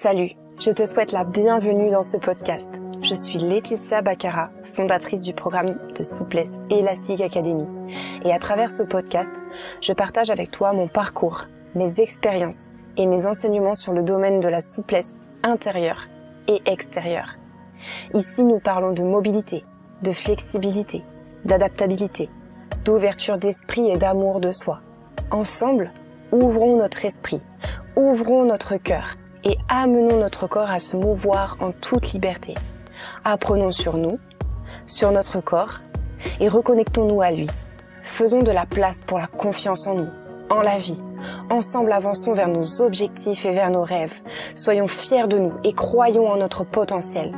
Salut, je te souhaite la bienvenue dans ce podcast. Je suis Laetitia Baccara, fondatrice du programme de souplesse Elastic Academy. Et à travers ce podcast, je partage avec toi mon parcours, mes expériences et mes enseignements sur le domaine de la souplesse intérieure et extérieure. Ici, nous parlons de mobilité, de flexibilité, d'adaptabilité, d'ouverture d'esprit et d'amour de soi. Ensemble, ouvrons notre esprit, ouvrons notre cœur et amenons notre corps à se mouvoir en toute liberté. Apprenons sur nous, sur notre corps et reconnectons-nous à lui. Faisons de la place pour la confiance en nous, en la vie. Ensemble, avançons vers nos objectifs et vers nos rêves. Soyons fiers de nous et croyons en notre potentiel.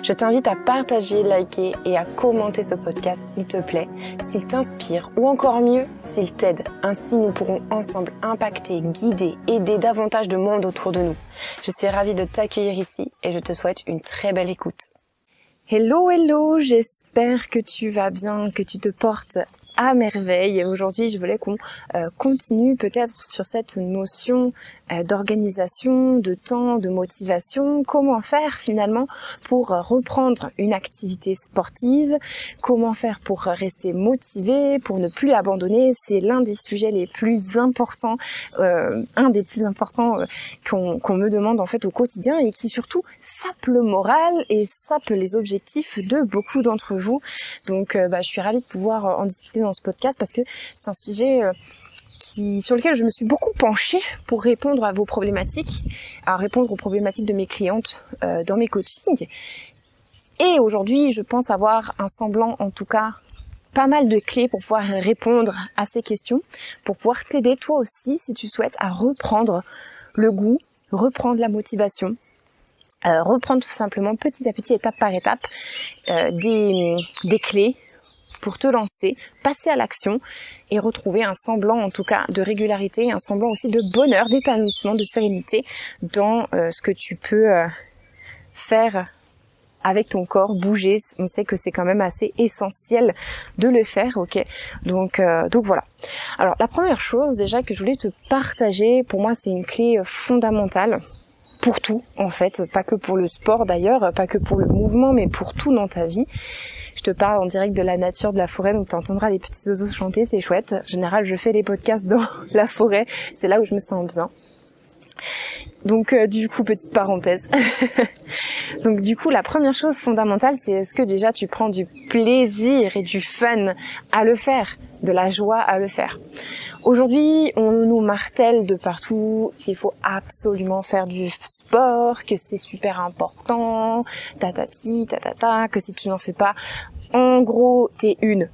Je t'invite à partager, liker et à commenter ce podcast s'il te plaît, s'il t'inspire ou encore mieux, s'il t'aide. Ainsi, nous pourrons ensemble impacter, guider, aider davantage de monde autour de nous. Je suis ravie de t'accueillir ici et je te souhaite une très belle écoute. Hello, j'espère que tu vas bien, que tu te portes à merveille. Et aujourd'hui, je voulais qu'on continue peut-être sur cette notion d'organisation, de temps, de motivation. Comment faire finalement pour reprendre une activité sportive? Comment faire pour rester motivé, pour ne plus abandonner? C'est l'un des sujets les plus importants, qu'on me demande en fait au quotidien et qui surtout sape le moral et sape les objectifs de beaucoup d'entre vous. Donc je suis ravie de pouvoir en discuter dans ce podcast parce que c'est un sujet sur lequel je me suis beaucoup penchée pour répondre à vos problématiques, à répondre aux problématiques de mes clientes dans mes coachings. Et aujourd'hui, je pense avoir un semblant, en tout cas, pas mal de clés pour pouvoir répondre à ces questions, pour pouvoir t'aider toi aussi, si tu souhaites, à reprendre le goût, reprendre la motivation, reprendre tout simplement petit à petit, étape par étape, des clés pour te lancer, passer à l'action et retrouver un semblant en tout cas de régularité, un semblant aussi de bonheur, d'épanouissement, de sérénité dans ce que tu peux faire avec ton corps, bouger. On sait que c'est quand même assez essentiel de le faire, ok. Donc voilà. Alors la première chose déjà que je voulais te partager, pour moi c'est une clé fondamentale pour tout en fait, pas que pour le sport d'ailleurs, pas que pour le mouvement, mais pour tout dans ta vie. Je te parle en direct de la nature, de la forêt, donc tu entendras les petits oiseaux chanter, c'est chouette. En général, je fais les podcasts dans la forêt, c'est là où je me sens bien. Donc du coup, petite parenthèse. Donc du coup, la première chose fondamentale, c'est est-ce que déjà tu prends du plaisir et du fun à le faire, de la joie à le faire. Aujourd'hui, on nous martèle de partout qu'il faut absolument faire du sport, que c'est super important, tatati, tatata, que si tu n'en fais pas, en gros, t'es une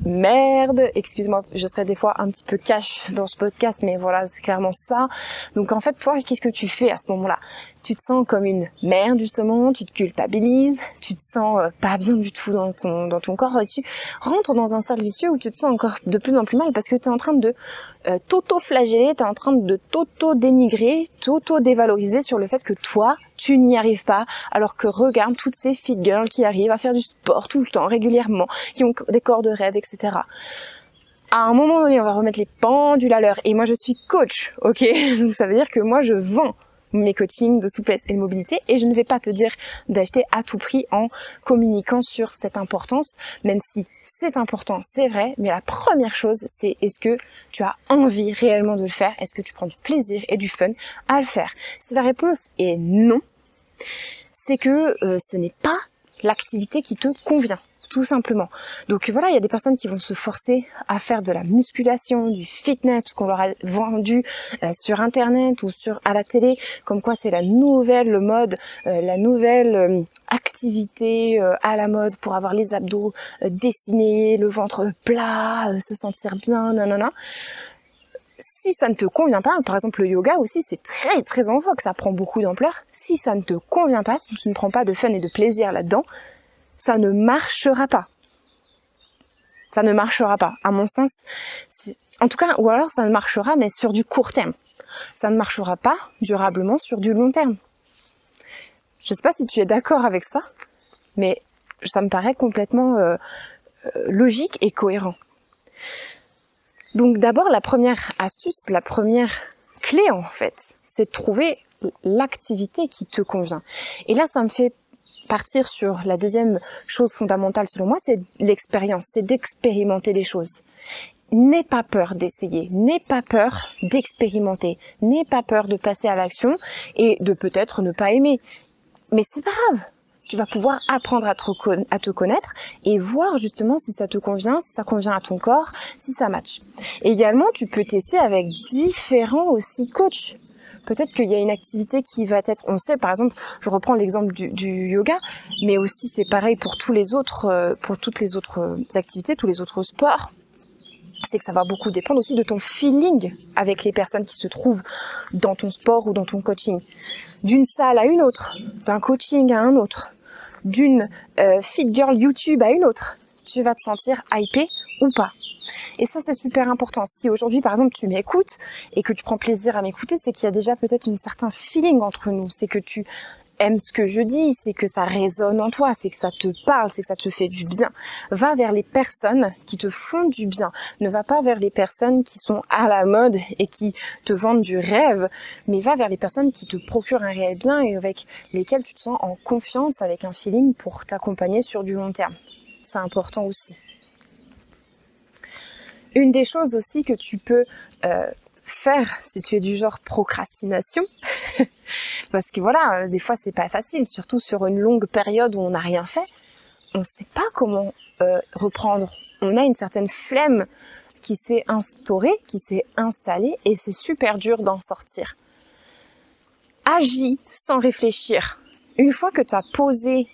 merde. Excuse-moi, je serai des fois un petit peu cash dans ce podcast, mais voilà, c'est clairement ça. Donc en fait, toi, qu'est-ce que tu fais à ce moment-là? Tu te sens comme une merde justement, tu te culpabilises, tu te sens pas bien du tout dans ton corps, et tu rentres dans un cercle vicieux où tu te sens encore de plus en plus mal parce que tu es en train de t'auto-flageller, tu es en train de t'auto-dénigrer, t'auto-dévaloriser sur le fait que toi, tu n'y arrives pas, alors que regarde toutes ces fit girls qui arrivent à faire du sport tout le temps, régulièrement, qui ont des corps de rêve, etc. À un moment donné, on va remettre les pendules à l'heure. Et moi, je suis coach, ok? Donc ça veut dire que moi, je vends mes coachings de souplesse et de mobilité et je ne vais pas te dire d'acheter à tout prix en communiquant sur cette importance, même si c'est important, c'est vrai, mais la première chose, c'est est-ce que tu as envie réellement de le faire? Est-ce que tu prends du plaisir et du fun à le faire? Si la réponse est non, c'est que ce n'est pas l'activité qui te convient. Tout simplement. Donc voilà, il y a des personnes qui vont se forcer à faire de la musculation, du fitness, parce qu'on leur a vendu sur internet ou à la télé, comme quoi c'est la nouvelle mode, la nouvelle activité à la mode pour avoir les abdos dessinés, le ventre plat, se sentir bien, nanana. Si ça ne te convient pas, par exemple le yoga aussi, c'est très très en vogue, ça prend beaucoup d'ampleur. Si ça ne te convient pas, si tu ne prends pas de fun et de plaisir là-dedans, ça ne marchera pas. Ça ne marchera pas. À mon sens, en tout cas, ou alors ça ne marchera, mais sur du court terme. Ça ne marchera pas durablement sur du long terme. Je sais pas si tu es d'accord avec ça, mais ça me paraît complètement logique et cohérent. Donc d'abord, la première astuce, la première clé en fait, c'est de trouver l'activité qui te convient. Et là, ça me fait partir sur la deuxième chose fondamentale selon moi, c'est l'expérience, c'est d'expérimenter les choses. N'aie pas peur d'essayer, n'aie pas peur d'expérimenter, n'aie pas peur de passer à l'action et de peut-être ne pas aimer. Mais c'est pas grave, tu vas pouvoir apprendre à te connaître et voir justement si ça te convient, si ça convient à ton corps, si ça match. Et également, tu peux tester avec différents aussi coachs. Peut-être qu'il y a une activité qui va être, on sait par exemple, je reprends l'exemple du yoga, mais aussi c'est pareil pour toutes les autres activités, tous les autres sports. C'est que ça va beaucoup dépendre aussi de ton feeling avec les personnes qui se trouvent dans ton sport ou dans ton coaching. D'une salle à une autre, d'un coaching à un autre, d'une fit girl YouTube à une autre, tu vas te sentir hypé ou pas. Et ça, c'est super important. Si aujourd'hui, par exemple, tu m'écoutes et que tu prends plaisir à m'écouter, c'est qu'il y a déjà peut-être un certain feeling entre nous. C'est que tu aimes ce que je dis, c'est que ça résonne en toi, c'est que ça te parle, c'est que ça te fait du bien. Va vers les personnes qui te font du bien. Ne va pas vers les personnes qui sont à la mode et qui te vendent du rêve, mais va vers les personnes qui te procurent un réel bien et avec lesquelles tu te sens en confiance, avec un feeling pour t'accompagner sur du long terme. C'est important aussi. Une des choses aussi que tu peux faire si tu es du genre procrastination, parce que voilà, des fois c'est pas facile, surtout sur une longue période où on n'a rien fait, on sait pas comment reprendre. On a une certaine flemme qui s'est instaurée, qui s'est installée et c'est super dur d'en sortir. Agis sans réfléchir. Une fois que tu as posé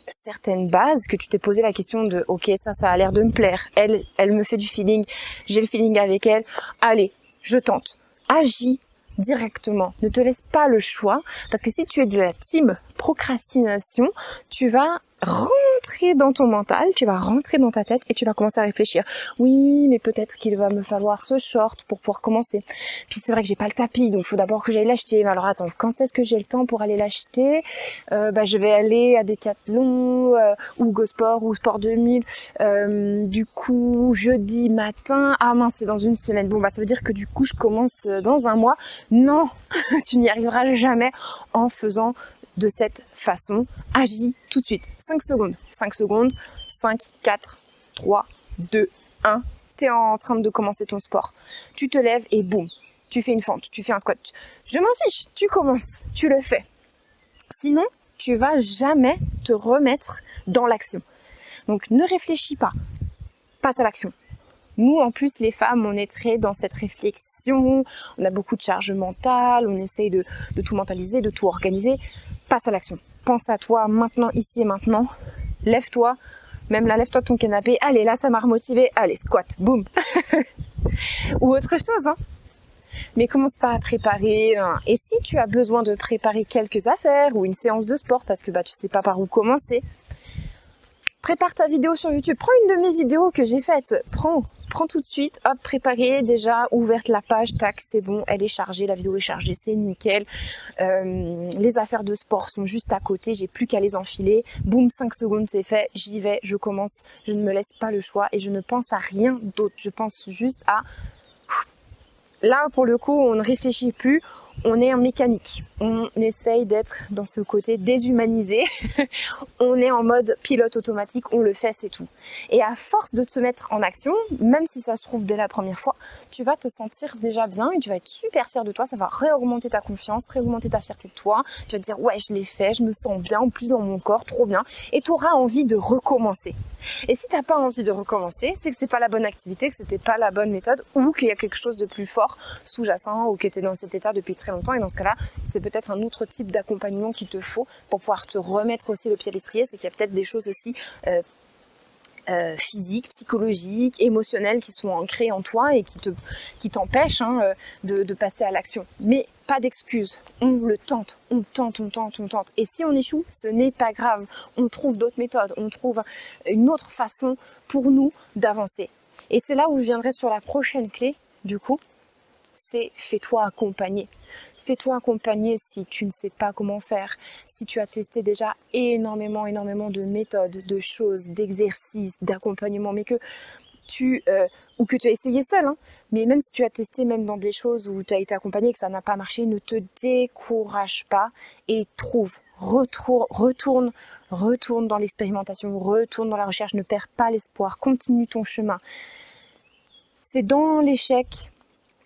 certaines bases, que tu t'es posé la question de ok, ça a l'air de me plaire, elle me fait du feeling, j'ai le feeling avec elle, allez, je tente. Agis directement, ne te laisse pas le choix, parce que si tu es de la team procrastination, tu vas rentrer dans ton mental, tu vas rentrer dans ta tête et tu vas commencer à réfléchir. Oui, mais peut-être qu'il va me falloir ce short pour pouvoir commencer. Puis c'est vrai que j'ai pas le tapis, donc il faut d'abord que j'aille l'acheter. Mais alors attends, quand est-ce que j'ai le temps pour aller l'acheter? Je vais aller à Decathlon ou Go Sport ou Sport 2000. Du coup, jeudi matin. Ah mince, c'est dans une semaine. Bon, ça veut dire que du coup, je commence dans un mois. Non, tu n'y arriveras jamais en faisant de cette façon. Agis tout de suite. 5 secondes. 5 secondes. 5, 4, 3, 2, 1. Tu es en train de commencer ton sport. Tu te lèves et boum. Tu fais une fente. Tu fais un squat. Je m'en fiche. Tu commences. Tu le fais. Sinon, tu vas jamais te remettre dans l'action. Donc, ne réfléchis pas. Passe à l'action. Nous, en plus, les femmes, on est très dans cette réflexion, on a beaucoup de charge mentale, on essaye de tout mentaliser, de tout organiser. Passe à l'action. Pense à toi maintenant, ici et maintenant. Lève-toi. Même là, lève-toi de ton canapé. Allez, là, ça m'a remotivé. Allez, squat. Boum. Ou autre chose, hein. Mais commence pas à préparer. Et si tu as besoin de préparer quelques affaires ou une séance de sport parce que tu sais pas par où commencer, prépare ta vidéo sur YouTube. Prends une de mes vidéos que j'ai faites. Prends tout de suite. Hop, préparée, déjà ouverte la page. Tac, c'est bon. Elle est chargée. La vidéo est chargée. C'est nickel. Les affaires de sport sont juste à côté. J'ai plus qu'à les enfiler. Boum, 5 secondes, c'est fait. J'y vais. Je commence. Je ne me laisse pas le choix et je ne pense à rien d'autre. Je pense juste à... Là, pour le coup, on ne réfléchit plus. On est en mécanique. On essaye d'être dans ce côté déshumanisé. On est en mode pilote automatique. On le fait, c'est tout. Et à force de te mettre en action, même si ça se trouve dès la première fois, tu vas te sentir déjà bien et tu vas être super fier de toi. Ça va réaugmenter ta confiance, réaugmenter ta fierté de toi. Tu vas te dire, ouais, je l'ai fait, je me sens bien, en plus dans mon corps, trop bien. Et tu auras envie de recommencer. Et si tu n'as pas envie de recommencer, c'est que c'est pas la bonne activité, que c'était pas la bonne méthode ou qu'il y a quelque chose de plus fort sous-jacent ou que tu es dans cet état depuis très longtemps. Et dans ce cas-là, c'est peut-être un autre type d'accompagnement qu'il te faut pour pouvoir te remettre aussi le pied à l'étrier. C'est qu'il y a peut-être des choses aussi physiques, psychologiques, émotionnelles qui sont ancrées en toi et qui t'empêchent de passer à l'action. Mais pas d'excuses. On le tente, on tente. Et si on échoue, ce n'est pas grave. On trouve d'autres méthodes, on trouve une autre façon pour nous d'avancer. Et c'est là où je viendrai sur la prochaine clé, du coup, c'est fais-toi accompagner. Fais-toi accompagner si tu ne sais pas comment faire, si tu as testé déjà énormément de méthodes, de choses, d'exercices, d'accompagnement, mais que ou que tu as essayé seul, hein, mais même si tu as testé même dans des choses où tu as été accompagné et que ça n'a pas marché, ne te décourage pas et retourne dans l'expérimentation, retourne dans la recherche, ne perds pas l'espoir, continue ton chemin. C'est dans l'échec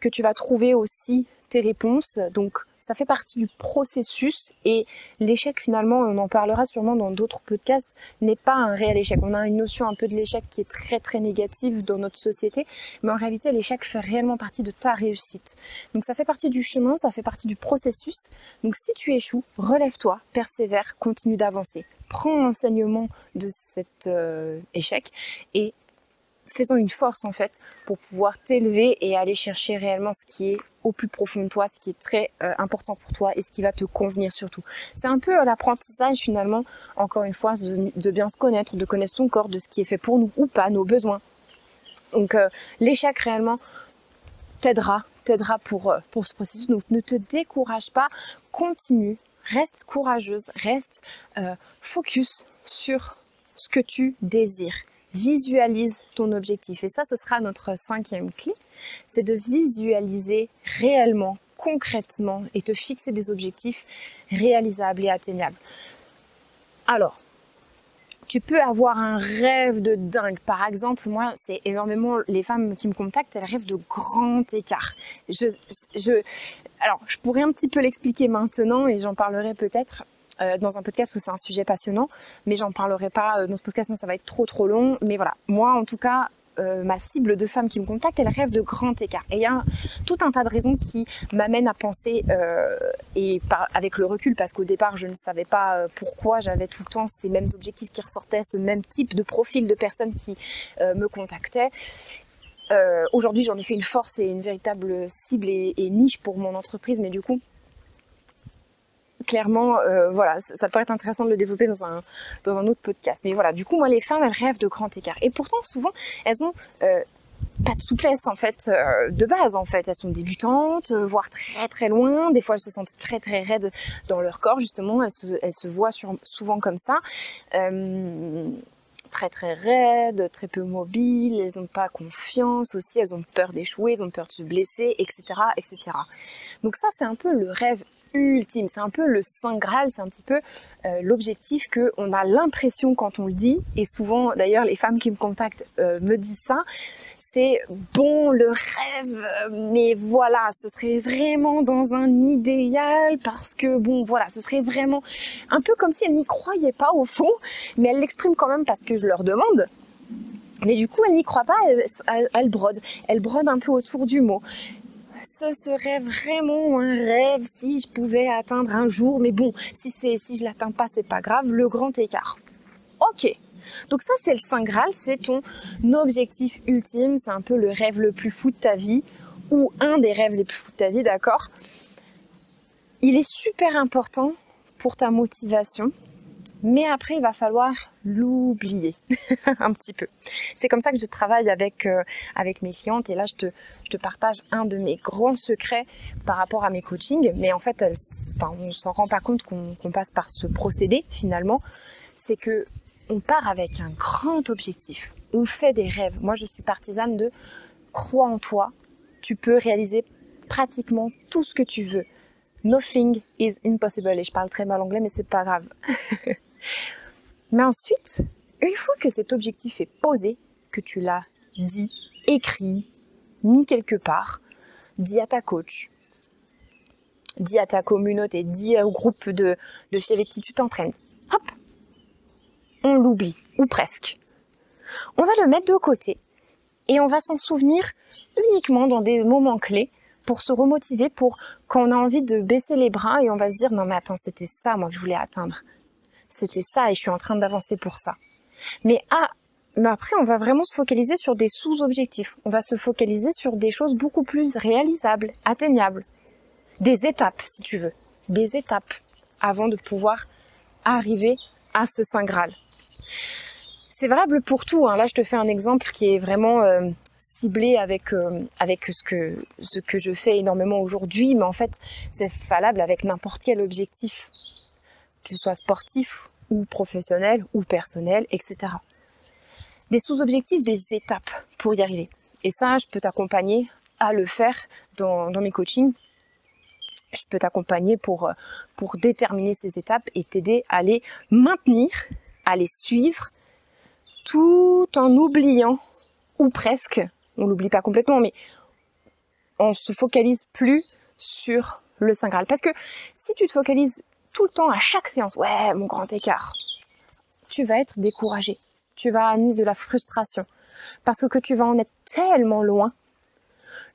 que tu vas trouver aussi tes réponses, donc ça fait partie du processus et l'échec finalement, on en parlera sûrement dans d'autres podcasts, n'est pas un réel échec. On a une notion un peu de l'échec qui est très très négative dans notre société, mais en réalité l'échec fait réellement partie de ta réussite. Donc ça fait partie du chemin, ça fait partie du processus. Donc si tu échoues, relève-toi, persévère, continue d'avancer. Prends l'enseignement de cet échec et faisons une force en fait pour pouvoir t'élever et aller chercher réellement ce qui est au plus profond de toi, ce qui est très important pour toi et ce qui va te convenir surtout. C'est un peu l'apprentissage finalement, encore une fois, de bien se connaître, de connaître son corps, de ce qui est fait pour nous ou pas, nos besoins. Donc l'échec réellement t'aidera pour ce processus. Donc ne te décourage pas, continue, reste courageuse, reste focus sur ce que tu désires. Visualise ton objectif. Et ça, ce sera notre 5e clé. C'est de visualiser réellement, concrètement et te fixer des objectifs réalisables et atteignables. Alors, tu peux avoir un rêve de dingue. Par exemple, moi, c'est énormément les femmes qui me contactent, elles rêvent de grands écarts. Alors, je pourrais un petit peu l'expliquer maintenant et j'en parlerai peut-être dans un podcast où c'est un sujet passionnant, mais j'en parlerai pas dans ce podcast, sinon ça va être trop long. Mais voilà, moi en tout cas, ma cible de femmes qui me contactent, elles rêvent de grands écarts. Et il y a tout un tas de raisons qui m'amènent à penser, avec le recul, parce qu'au départ je ne savais pas pourquoi j'avais tout le temps ces mêmes objectifs qui ressortaient, ce même type de profil de personnes qui me contactaient. Aujourd'hui j'en ai fait une force et une véritable cible et niche pour mon entreprise, mais du coup clairement, voilà, ça peut être intéressant de le développer dans un autre podcast. Mais voilà, du coup, moi, les femmes, elles rêvent de grands écarts. Et pourtant, souvent, elles ont pas de souplesse, en fait, de base, en fait. Elles sont débutantes, voire très, très loin. Des fois, elles se sentent très, très raides dans leur corps, justement. Elles se voient souvent comme ça. Très, très raides, très peu mobiles. Elles n'ont pas confiance aussi. Elles ont peur d'échouer, elles ont peur de se blesser, etc., etc. Donc ça, c'est un peu le rêve ultime, c'est un peu le Saint Graal, c'est un petit peu l'objectif qu'on a l'impression quand on le dit, et souvent d'ailleurs les femmes qui me contactent me disent ça, c'est bon le rêve, mais voilà, ce serait vraiment dans un idéal parce que bon voilà, ce serait vraiment un peu comme si elles n'y croyaient pas au fond, mais elles l'expriment quand même parce que je leur demande. Mais du coup, elles n'y croient pas, elles brodent un peu autour du mot. Ce serait vraiment un rêve si je pouvais atteindre un jour, mais bon, si je l'atteins pas, c'est pas grave, le grand écart. Ok, donc ça c'est le Saint Graal, c'est ton objectif ultime, c'est un peu le rêve le plus fou de ta vie, ou un des rêves les plus fous de ta vie, d'accord? Il est super important pour ta motivation, mais après il va falloir l'oublier un petit peu. C'est comme ça que je travaille avec mes clientes, et là je te partage un de mes grands secrets par rapport à mes coachings, mais en fait on s'en rend pas compte qu'on passe par ce procédé finalement. C'est que on part avec un grand objectif, on fait des rêves. Moi je suis partisane de crois en toi, tu peux réaliser pratiquement tout ce que tu veux. Nothing is impossible, et je parle très mal anglais mais c'est pas grave. Mais ensuite, une fois que cet objectif est posé, que tu l'as dit, écrit, mis quelque part, dit à ta coach, dit à ta communauté, dit au groupe de filles avec qui tu t'entraînes, hop, on l'oublie, ou presque. On va le mettre de côté et on va s'en souvenir uniquement dans des moments clés pour se remotiver, pour quand on a envie de baisser les bras et on va se dire « Non mais attends, c'était ça moi que je voulais atteindre. C'était ça et je suis en train d'avancer pour ça. » Mais après, on va vraiment se focaliser sur des sous-objectifs. On va se focaliser sur des choses beaucoup plus réalisables, atteignables. Des étapes, si tu veux. Des étapes avant de pouvoir arriver à ce Saint Graal. C'est valable pour tout, hein. Là, je te fais un exemple qui est vraiment ciblé avec ce que je fais énormément aujourd'hui. Mais en fait, c'est valable avec n'importe quel objectif, qu'il soit sportif ou professionnel ou personnel, etc. des sous-objectifs, des étapes pour y arriver. Et ça, je peux t'accompagner à le faire dans mes coachings. Je peux t'accompagner pour déterminer ces étapes et t'aider à les maintenir, à les suivre, tout en oubliant, ou presque, on l'oublie pas complètement, mais on se focalise plus sur le Saint Graal. Parce que si tu te focalises tout le temps à chaque séance, ouais, mon grand écart, tu vas être découragé. Tu vas amener de la frustration. Parce que tu vas en être tellement loin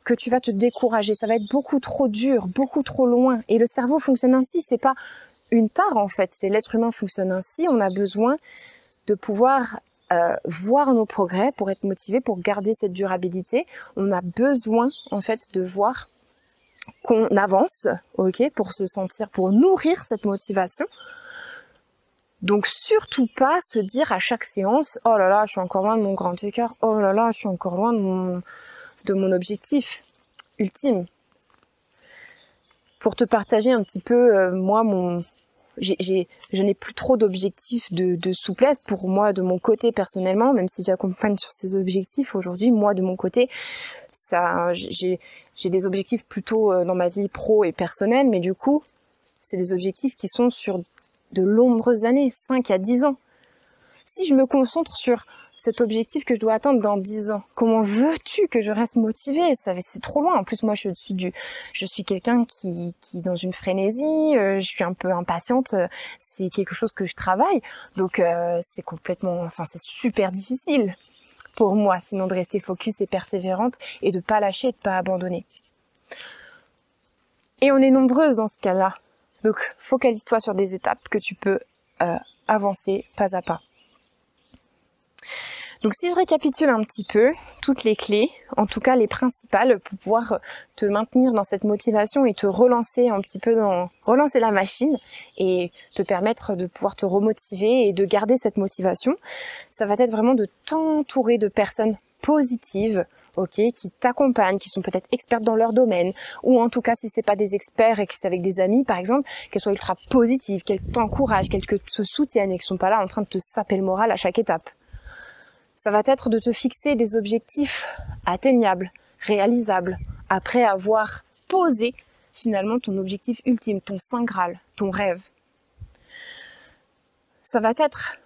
que tu vas te décourager. Ça va être beaucoup trop dur, beaucoup trop loin. Et le cerveau fonctionne ainsi. C'est pas une tare en fait. C'est l'être humain fonctionne ainsi. On a besoin de pouvoir voir nos progrès pour être motivé, pour garder cette durabilité. On a besoin en fait de voir qu'on avance, ok, pour se sentir, pour nourrir cette motivation. Donc surtout pas se dire à chaque séance, oh là là, je suis encore loin de mon grand écart, oh là là, je suis encore loin de mon objectif ultime. Pour te partager un petit peu, moi, je n'ai plus trop d'objectifs de souplesse pour moi de mon côté personnellement, même si j'accompagne sur ces objectifs aujourd'hui. Moi de mon côté, j'ai des objectifs plutôt dans ma vie pro et personnelle, mais du coup, c'est des objectifs qui sont sur de nombreuses années, 5 à 10 ans. Si je me concentre sur cet objectif que je dois atteindre dans 10 ans, comment veux-tu que je reste motivée? C'est trop loin. En plus, moi, je suis quelqu'un qui dans une frénésie, je suis un peu impatiente, c'est quelque chose que je travaille. Donc, c'est super difficile pour moi, sinon de rester focus et persévérante et de pas lâcher, de pas abandonner. Et on est nombreuses dans ce cas-là. Donc, focalise-toi sur des étapes que tu peux avancer pas à pas. Donc, si je récapitule un petit peu toutes les clés, en tout cas les principales, pour pouvoir te maintenir dans cette motivation et te relancer un petit peu relancer la machine et te permettre de pouvoir te remotiver et de garder cette motivation, ça va être vraiment de t'entourer de personnes positives, ok, qui t'accompagnent, qui sont peut-être expertes dans leur domaine, ou en tout cas si c'est pas des experts et que c'est avec des amis par exemple, qu'elles soient ultra positives, qu'elles t'encouragent, qu'elles te soutiennent et qui sont pas là en train de te saper le moral à chaque étape. Ça va être de te fixer des objectifs atteignables, réalisables, après avoir posé finalement ton objectif ultime, ton Saint Graal, ton rêve. Ça va être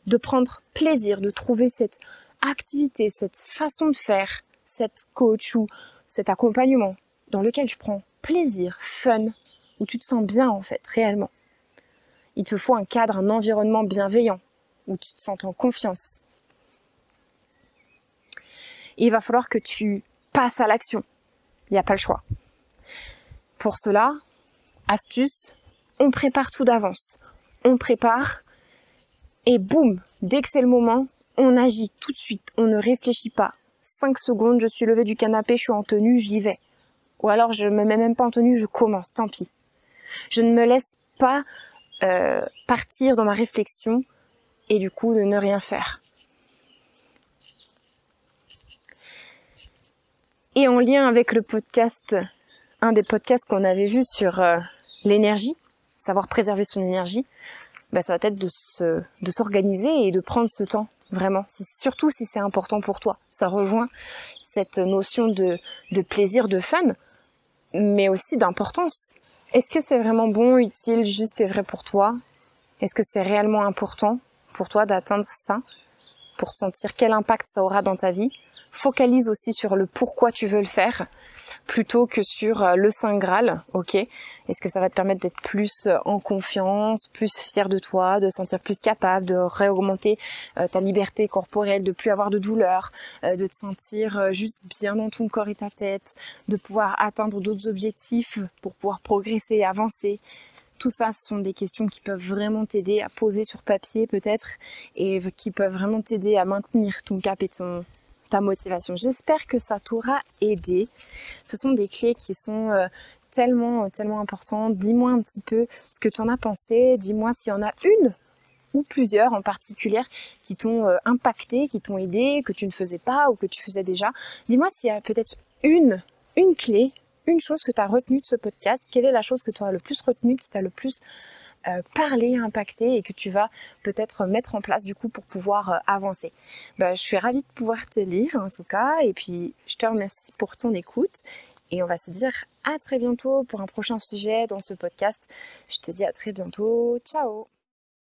de prendre plaisir, de trouver cette activité, cette façon de faire, cette coach ou cet accompagnement dans lequel tu prends plaisir, fun, où tu te sens bien en fait, réellement. Il te faut un cadre, un environnement bienveillant, où tu te sens en confiance. Et il va falloir que tu passes à l'action. Il n'y a pas le choix. Pour cela, astuce, on prépare tout d'avance. On prépare et boum, dès que c'est le moment, on agit tout de suite. On ne réfléchit pas. 5 secondes, je suis levée du canapé, je suis en tenue, j'y vais. Ou alors je me mets même pas en tenue, je commence, tant pis. Je ne me laisse pas partir dans ma réflexion et du coup de ne rien faire. Et en lien avec le podcast, un des podcasts qu'on avait vu sur l'énergie, savoir préserver son énergie, ça va être de s'organiser et de prendre ce temps, vraiment. Surtout si c'est important pour toi. Ça rejoint cette notion de plaisir, de fun, mais aussi d'importance. Est-ce que c'est vraiment bon, utile, juste et vrai pour toi? Est-ce que c'est réellement important pour toi d'atteindre ça? Pour te sentir quel impact ça aura dans ta vie? Focalise aussi sur le pourquoi tu veux le faire plutôt que sur le Saint Graal, ok? Est-ce que ça va te permettre d'être plus en confiance, plus fier de toi, de te sentir plus capable, de réaugmenter ta liberté corporelle, de plus avoir de douleur, de te sentir juste bien dans ton corps et ta tête, de pouvoir atteindre d'autres objectifs pour pouvoir progresser, avancer. Tout ça, ce sont des questions qui peuvent vraiment t'aider à poser sur papier peut-être et qui peuvent vraiment t'aider à maintenir ton cap et ta motivation. J'espère que ça t'aura aidé. Ce sont des clés qui sont tellement importantes. Dis-moi un petit peu ce que tu en as pensé. Dis-moi s'il y en a une ou plusieurs en particulier qui t'ont impacté, qui t'ont aidé, que tu ne faisais pas ou que tu faisais déjà. Dis-moi s'il y a peut-être une clé, une chose que tu as retenue de ce podcast. Quelle est la chose que tu as le plus retenue, qui t'a le plus parler, impacter et que tu vas peut-être mettre en place du coup pour pouvoir avancer. Je suis ravie de pouvoir te lire en tout cas et puis je te remercie pour ton écoute et on va se dire à très bientôt pour un prochain sujet dans ce podcast. Je te dis à très bientôt. Ciao!